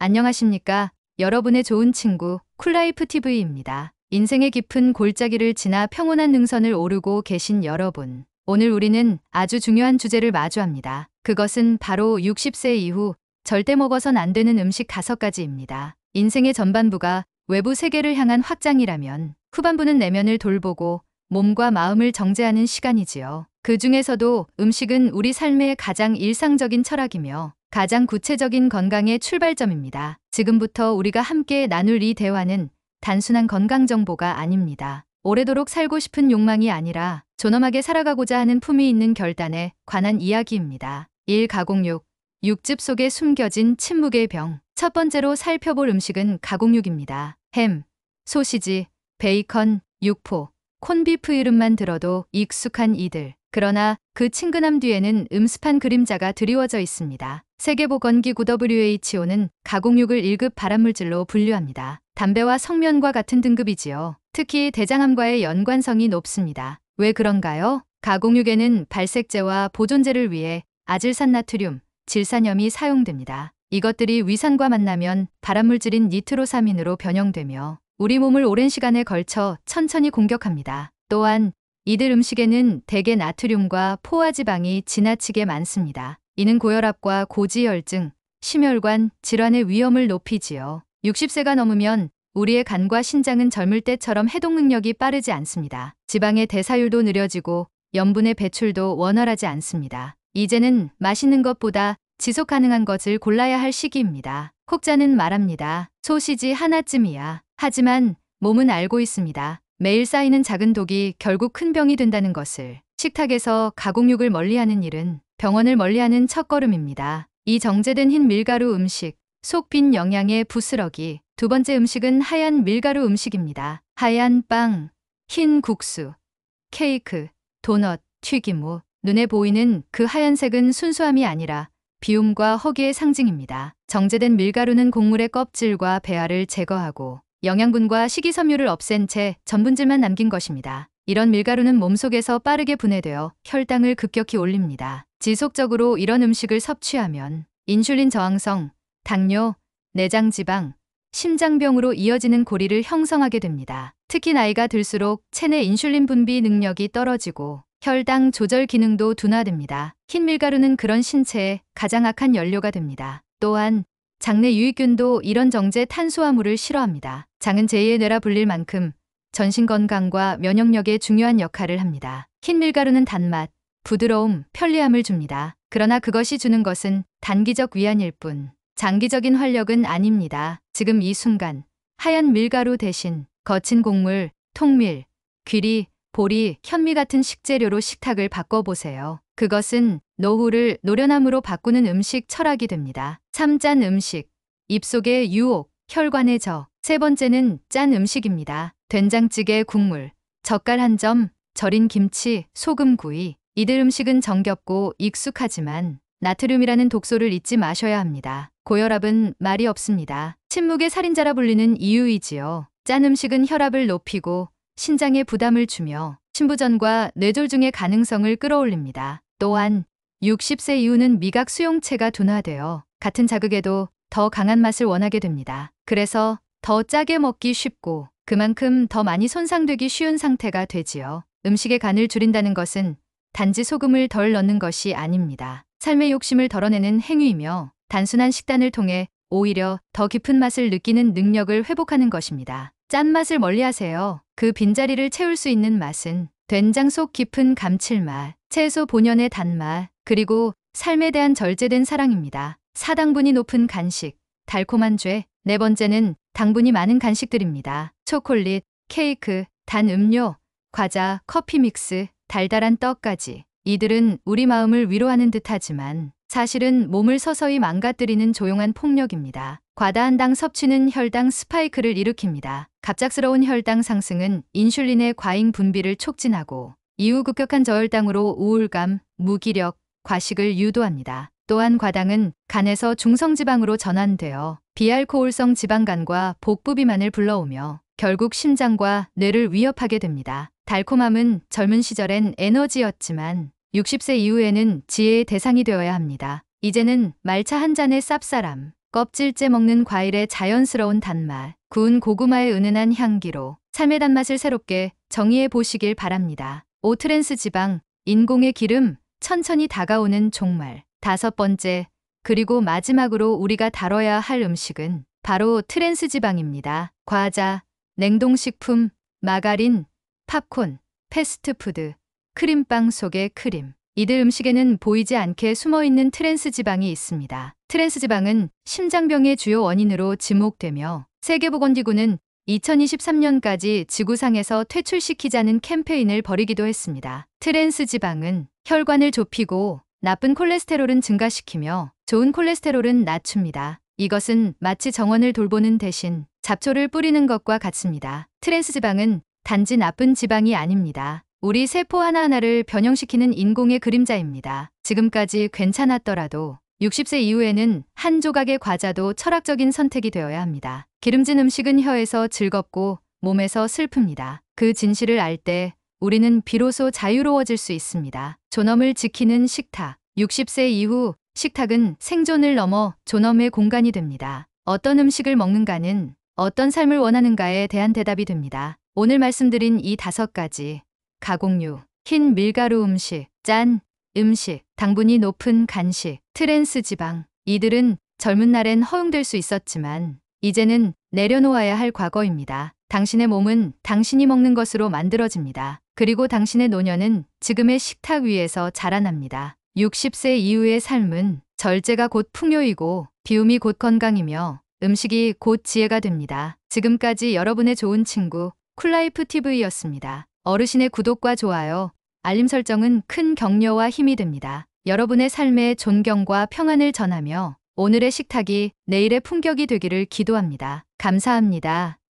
안녕하십니까? 여러분의 좋은 친구 쿨라이프 TV입니다. 인생의 깊은 골짜기를 지나 평온한 능선을 오르고 계신 여러분. 오늘 우리는 아주 중요한 주제를 마주합니다. 그것은 바로 60세 이후 절대 먹어선 안 되는 음식 5가지입니다. 인생의 전반부가 외부 세계를 향한 확장이라면 후반부는 내면을 돌보고 몸과 마음을 정제하는 시간이지요. 그 중에서도 음식은 우리 삶의 가장 일상적인 철학이며 가장 구체적인 건강의 출발점입니다. 지금부터 우리가 함께 나눌 이 대화는 단순한 건강 정보가 아닙니다. 오래도록 살고 싶은 욕망이 아니라 존엄하게 살아가고자 하는 품위 있는 결단에 관한 이야기입니다. 1. 가공육. 육즙 속에 숨겨진 침묵의 병. 첫 번째로 살펴볼 음식은 가공육입니다. 햄, 소시지, 베이컨, 육포, 콘비프 이름만 들어도 익숙한 이들. 그러나 그 친근함 뒤에는 음습한 그림자가 드리워져 있습니다. 세계보건기구 WHO는 가공육을 1급 발암물질로 분류합니다. 담배와 성면과 같은 등급이지요. 특히 대장암과의 연관성이 높습니다. 왜 그런가요? 가공육에는 발색제와 보존제를 위해 아질산나트륨, 질산염이 사용됩니다. 이것들이 위산과 만나면 발암물질인 니트로사민으로 변형되며 우리 몸을 오랜 시간에 걸쳐 천천히 공격합니다. 또한 이들 음식에는 대개 나트륨과 포화지방이 지나치게 많습니다. 이는 고혈압과 고지혈증, 심혈관 질환의 위험을 높이지요. 60세가 넘으면 우리의 간과 신장은 젊을 때처럼 해독 능력이 빠르지 않습니다. 지방의 대사율도 느려지고 염분의 배출도 원활하지 않습니다. 이제는 맛있는 것보다 지속 가능한 것을 골라야 할 시기입니다. 혹자는 말합니다. 소시지 하나쯤이야. 하지만 몸은 알고 있습니다. 매일 쌓이는 작은 독이 결국 큰 병이 된다는 것을. 식탁에서 가공육을 멀리하는 일은 병원을 멀리하는 첫걸음입니다. 이 정제된 흰 밀가루 음식, 속 빈 영양의 부스러기. 두 번째 음식은 하얀 밀가루 음식입니다. 하얀 빵, 흰 국수, 케이크, 도넛, 튀김옷. 눈에 보이는 그 하얀색은 순수함이 아니라 비움과 허기의 상징입니다. 정제된 밀가루는 곡물의 껍질과 배알을 제거하고 영양분과 식이섬유를 없앤 채 전분질만 남긴 것입니다. 이런 밀가루는 몸속에서 빠르게 분해되어 혈당을 급격히 올립니다. 지속적으로 이런 음식을 섭취하면 인슐린 저항성, 당뇨, 내장지방, 심장병으로 이어지는 고리를 형성하게 됩니다. 특히 나이가 들수록 체내 인슐린 분비 능력이 떨어지고 혈당 조절 기능도 둔화됩니다. 흰 밀가루는 그런 신체에 가장 악한 연료가 됩니다. 또한 장내 유익균도 이런 정제 탄수화물을 싫어합니다. 장은 제2의 뇌라 불릴 만큼 전신 건강과 면역력에 중요한 역할을 합니다. 흰 밀가루는 단맛, 부드러움, 편리함을 줍니다. 그러나 그것이 주는 것은 단기적 위안일 뿐 장기적인 활력은 아닙니다. 지금 이 순간 하얀 밀가루 대신 거친 곡물, 통밀, 귀리, 보리, 현미 같은 식재료로 식탁을 바꿔보세요. 그것은 노후를 노련함으로 바꾸는 음식 철학이 됩니다. 3. 짠 음식. 입속의 유혹, 혈관의 저. 세 번째는 짠 음식입니다. 된장찌개 국물, 젓갈 한 점, 절인 김치, 소금구이. 이들 음식은 정겹고 익숙하지만 나트륨이라는 독소를 잊지 마셔야 합니다. 고혈압은 말이 없습니다. 침묵의 살인자라 불리는 이유이지요. 짠 음식은 혈압을 높이고 신장에 부담을 주며 신부전과 뇌졸중의 가능성을 끌어올립니다. 또한 60세 이후는 미각 수용체가 둔화되어 같은 자극에도 더 강한 맛을 원하게 됩니다. 그래서 더 짜게 먹기 쉽고 그만큼 더 많이 손상되기 쉬운 상태가 되지요. 음식의 간을 줄인다는 것은 단지 소금을 덜 넣는 것이 아닙니다. 삶의 욕심을 덜어내는 행위이며 단순한 식단을 통해 오히려 더 깊은 맛을 느끼는 능력을 회복하는 것입니다. 짠맛을 멀리하세요. 그 빈자리를 채울 수 있는 맛은 된장 속 깊은 감칠맛, 채소 본연의 단맛, 그리고 삶에 대한 절제된 사랑입니다. 사당분이 높은 간식, 달콤한 죄. 네 번째는 당분이 많은 간식들입니다. 초콜릿, 케이크, 단 음료, 과자, 커피 믹스, 달달한 떡까지. 이들은 우리 마음을 위로하는 듯하지만 사실은 몸을 서서히 망가뜨리는 조용한 폭력입니다. 과다한 당 섭취는 혈당 스파이크를 일으킵니다. 갑작스러운 혈당 상승은 인슐린의 과잉 분비를 촉진하고 이후 급격한 저혈당으로 우울감, 무기력, 과식을 유도합니다. 또한 과당은 간에서 중성지방으로 전환되어 비알코올성 지방간과 복부 비만을 불러오며 결국 심장과 뇌를 위협하게 됩니다. 달콤함은 젊은 시절엔 에너지였지만 60세 이후에는 지혜의 대상이 되어야 합니다. 이제는 말차 한 잔의 쌉싸람, 껍질째 먹는 과일의 자연스러운 단맛, 구운 고구마의 은은한 향기로 삶의 단맛을 새롭게 정의해 보시길 바랍니다. 5. 트랜스 지방, 인공의 기름, 천천히 다가오는 종말. 5번째, 그리고 마지막으로 우리가 다뤄야 할 음식은 바로 트랜스 지방입니다. 과자, 냉동식품, 마가린, 팝콘, 패스트푸드, 크림빵 속의 크림. 이들 음식에는 보이지 않게 숨어있는 트랜스 지방이 있습니다. 트랜스 지방은 심장병의 주요 원인으로 지목되며 세계보건기구는 2023년까지 지구상에서 퇴출시키자는 캠페인을 벌이기도 했습니다. 트랜스 지방은 혈관을 좁히고 나쁜 콜레스테롤은 증가시키며 좋은 콜레스테롤은 낮춥니다. 이것은 마치 정원을 돌보는 대신 잡초를 뿌리는 것과 같습니다. 트랜스 지방은 단지 나쁜 지방이 아닙니다. 우리 세포 하나하나를 변형시키는 인공의 그림자입니다. 지금까지 괜찮았더라도 60세 이후에는 한 조각의 과자도 철학적인 선택이 되어야 합니다. 기름진 음식은 혀에서 즐겁고 몸에서 슬픕니다. 그 진실을 알 때 우리는 비로소 자유로워질 수 있습니다. 존엄을 지키는 식탁. 60세 이후 식탁은 생존을 넘어 존엄의 공간이 됩니다. 어떤 음식을 먹는가는 어떤 삶을 원하는가에 대한 대답이 됩니다. 오늘 말씀드린 이 5가지 가공육, 흰 밀가루 음식, 짠 음식, 당분이 높은 간식, 트랜스 지방. 이들은 젊은 날엔 허용될 수 있었지만 이제는 내려놓아야 할 과거입니다. 당신의 몸은 당신이 먹는 것으로 만들어집니다. 그리고 당신의 노년은 지금의 식탁 위에서 자라납니다. 60세 이후의 삶은 절제가 곧 풍요이고 비움이 곧 건강이며 음식이 곧 지혜가 됩니다. 지금까지 여러분의 좋은 친구 쿨라이프 TV였습니다. 어르신의 구독과 좋아요, 알림 설정은 큰 격려와 힘이 됩니다. 여러분의 삶에 존경과 평안을 전하며 오늘의 식탁이 내일의 품격이 되기를 기도합니다. 감사합니다.